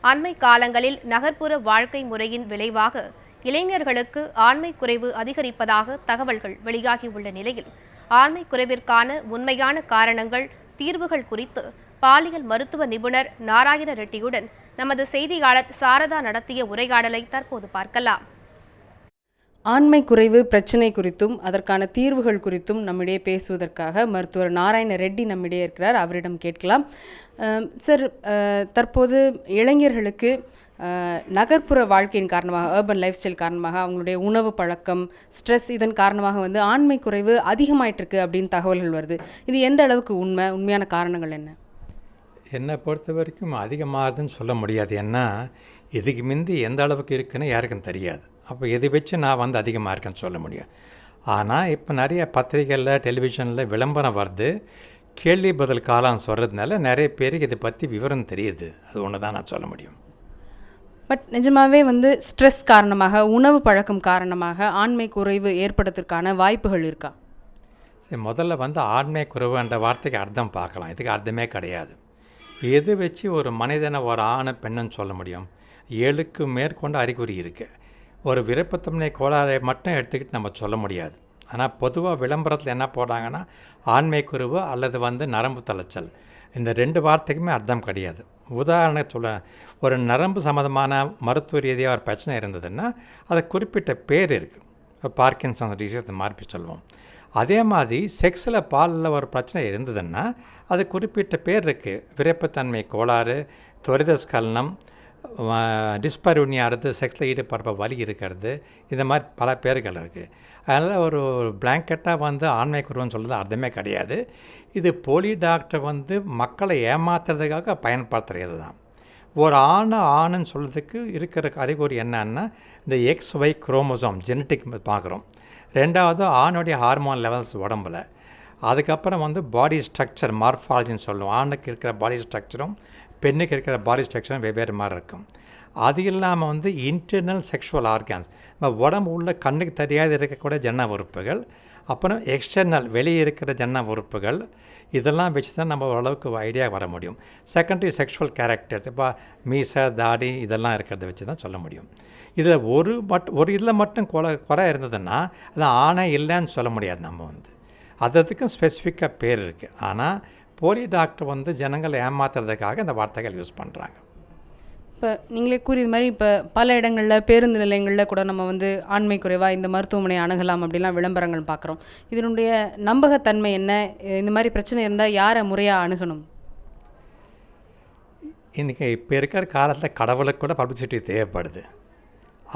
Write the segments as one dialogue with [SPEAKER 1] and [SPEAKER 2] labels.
[SPEAKER 1] அண்மை காலங்களில் நகர்ப்புற வாழ்க்கை முறையின் விளைவாக இளைஞர்களுக்கு ஆண்மை குறைவு அதிகரிப்பதாக தகவல்கள் வெளியாகியுள்ள நிலையில் ஆண்மை குறைவிற்கான உண்மையான காரணங்கள், தீர்வுகள் குறித்து பாலியல் மருத்துவ நிபுணர் நாராயண ரெட்டியுடன் நமது செய்தியாளர் சாரதா நடத்திய உரையாடலை தற்போது பார்க்கலாம்.
[SPEAKER 2] ஆண்மை குறைவு பிரச்சனை குறித்தும் அதற்கான தீர்வுகள் குறித்தும் நம்மிடையே பேசுவதற்காக மருத்துவர் நாராயண ரெட்டி நம்மிடையே இருக்கிறார். அவரிடம் கேட்கலாம். சார், தற்போது இளைஞர்களுக்கு நகர்ப்புற வாழ்க்கையின் காரணமாக, அர்பன் லைஃப் ஸ்டைல் காரணமாக, அவங்களுடைய உணவு பழக்கம், ஸ்ட்ரெஸ், இதன் காரணமாக ஆண்மை குறைவு அதிகமாயிட்டிருக்கு அப்படின்னு தகவல்கள் வருது. இது எந்த அளவுக்கு உண்மையான காரணங்கள் என்ன?
[SPEAKER 3] என்னை பொறுத்த வரைக்கும் அதிகமாகுதுன்னு சொல்ல முடியாது. ஏன்னா இதுக்கு முந்தி எந்த அளவுக்கு இருக்குன்னு யாருக்கும் தெரியாது. அப்போ இதை வச்சு நான் அதிகமாக இருக்கேன்னு சொல்ல முடியும். ஆனால் இப்போ நிறைய பத்திரிகைகளில், டெலிவிஷனில் விளம்பரம் வருது. கேள்வி பதில் காலம் சொல்கிறதுனால நிறைய பேருக்கு இதை பற்றி விவரம் தெரியுது. அது ஒன்று தான் நான் சொல்ல முடியும்.
[SPEAKER 2] பட் நிஜமாகவே ஸ்ட்ரெஸ் காரணமாக, உணவு பழக்கம் காரணமாக ஆண்மை குறைவு ஏற்படுறதுக்கான வாய்ப்புகள் இருக்கா?
[SPEAKER 3] சரி, முதல்ல ஆண்மை குறைவுன்ற வார்த்தைக்கு அர்த்தம் பார்க்கலாம். இதுக்கு அர்த்தமே கிடையாது. எது வச்சு ஒரு மனிதனை, ஒரு ஆணை பெண்ணுன்னு சொல்ல முடியும்? 7க்கு மேற்கொண்டு அறிகுறி இருக்குது. ஒரு விருப்பத்தன்மை கோளாறை மட்டும் எடுத்துக்கிட்டு நம்ம சொல்ல முடியாது. ஆனால் பொதுவாக விளம்பரத்தில் என்ன போடுறாங்கன்னா ஆண்மை குறைவு அல்லது நரம்பு தளர்ச்சல், இந்த 2 வார்த்தைக்குமே அர்த்தம் கிடையாது. உதாரணம் சொல்ல, ஒரு நரம்பு சம்மந்தமான மருத்துவ ரீதியாக ஒரு பிரச்சனை இருந்ததுன்னா அது குறிப்பிட்ட பேர் இருக்குது. பார்க்கின்சன்ஸ் டிசீஸ், இந்த மாதிரி சொல்லுவோம். அதே மாதிரி செக்ஸில், பாலில் ஒரு பிரச்சனை இருந்ததுன்னா அது குறிப்பிட்ட பேர் இருக்குது. விருப்பத்தன்மை கோளாறு, துரித ஸ்கலனம், டிஸ்பர்யூனியா, அடுத்து செக்ஸில் ஈடுபடுற வலி இருக்கிறது, இந்த மாதிரி பல பேர்கள் இருக்குது. அதனால் ஒரு பிளாங்கெட்டாக ஆண்மை குறைவுன்னு சொல்கிறது அர்த்தமே கிடையாது. இது போலி டாக்டர் மக்களை ஏமாத்துறதுக்காக பயன்படுத்துகிறது தான். ஒரு ஆணுன்னு சொல்கிறதுக்கு இருக்கிற அறிகுறி என்னன்னா, இந்த XY குரோமோசோம் ஜெனட்டிக் பார்க்குறோம். 2வது ஆணுடைய ஹார்மோன் லெவல்ஸ் உடம்பில். அதுக்கப்புறம் பாடி ஸ்ட்ரக்சர், மார்ஃபாலஜின்னு சொல்லுவோம். ஆணுக்கு இருக்கிற பாடி ஸ்ட்ரக்சரும் பெண்ணுக்கு இருக்கிற பாடி ஸ்ட்ரக்சரும் வெவ்வேறு மாதிரி இருக்கும். அது இல்லாமல் இன்டர்னல் செக்ஷுவல் ஆர்கான்ஸ், உடம்பு உள்ள கண்ணுக்கு தெரியாது இருக்கக்கூடிய ஜன்ன உறுப்புகள், அப்புறம் எக்ஸ்டர்னல் வெளியே இருக்கிற ஜன்ன உறுப்புகள், இதெல்லாம் வச்சு தான் நம்ம ஓரளவுக்கு ஐடியா வர முடியும். செகண்டரி செக்ஷுவல் கேரக்டர்ஸ், இப்போ மீசை, தாடி, இதெல்லாம் இருக்கிறத வச்சு தான் சொல்ல முடியும். இதில் ஒரு இதில் மட்டும் குறை இருந்ததுன்னா அது ஆணை இல்லைன்னு சொல்ல முடியாது. நம்ம அதுக்கும் ஸ்பெசிஃபிக்காக பேர் இருக்குது. ஆனால் போலி டாக்டர் ஜனங்களை ஏமாத்துறதுக்காக இந்த வார்த்தைகள் யூஸ் பண்ணுறாங்க.
[SPEAKER 2] இப்போ நீங்களே கூறியது மாதிரி, இப்போ பல இடங்களில், பேருந்து நிலையங்களில் கூட நம்ம ஆண்மை குறைவாக இந்த மருத்துவமனை அணுகலாம் அப்படிலாம் விளம்பரங்கள் பார்க்குறோம். இதனுடைய நம்பகத்தன்மை என்ன? இந்த மாதிரி பிரச்சனை இருந்தால் யாரை முறையாக அணுகணும்?
[SPEAKER 3] இன்றைக்கி இப்போ இருக்கிற காலத்தில் கடவுளுக்கு கூட பப்ளிசிட்டி தேவைப்படுது.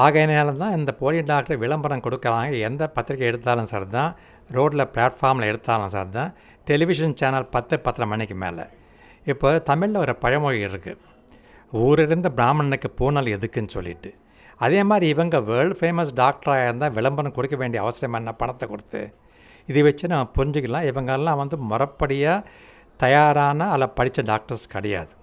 [SPEAKER 3] ஆகையினால தான் இந்த போலி டாக்டர் விளம்பரம் கொடுக்குறாங்க. எந்த பத்திரிகை எடுத்தாலும் சரி தான், ரோட்டில் பிளாட்ஃபார்மில் எடுத்தாலும் சரி தான், டெலிவிஷன் சேனல் 10-10:30 மணிக்கு மேலே. இப்போ தமிழில் ஒரு பழமொழி இருக்குது, ஊரிருந்த பிராமணனுக்கு பூனல் எதுக்குன்னு சொல்லிட்டு. அதே மாதிரி இவங்க வேர்ல்டு ஃபேமஸ் டாக்டராக இருந்தால் விளம்பரம் கொடுக்க வேண்டிய அவசியம் என்ன? பணத்தை கொடுத்து. இதை வச்சு நம்ம புரிஞ்சுக்கலாம், இவங்கெல்லாம் முறைப்படியாக தயாரான அல்ல படித்த டாக்டர்ஸ் கிடையாது.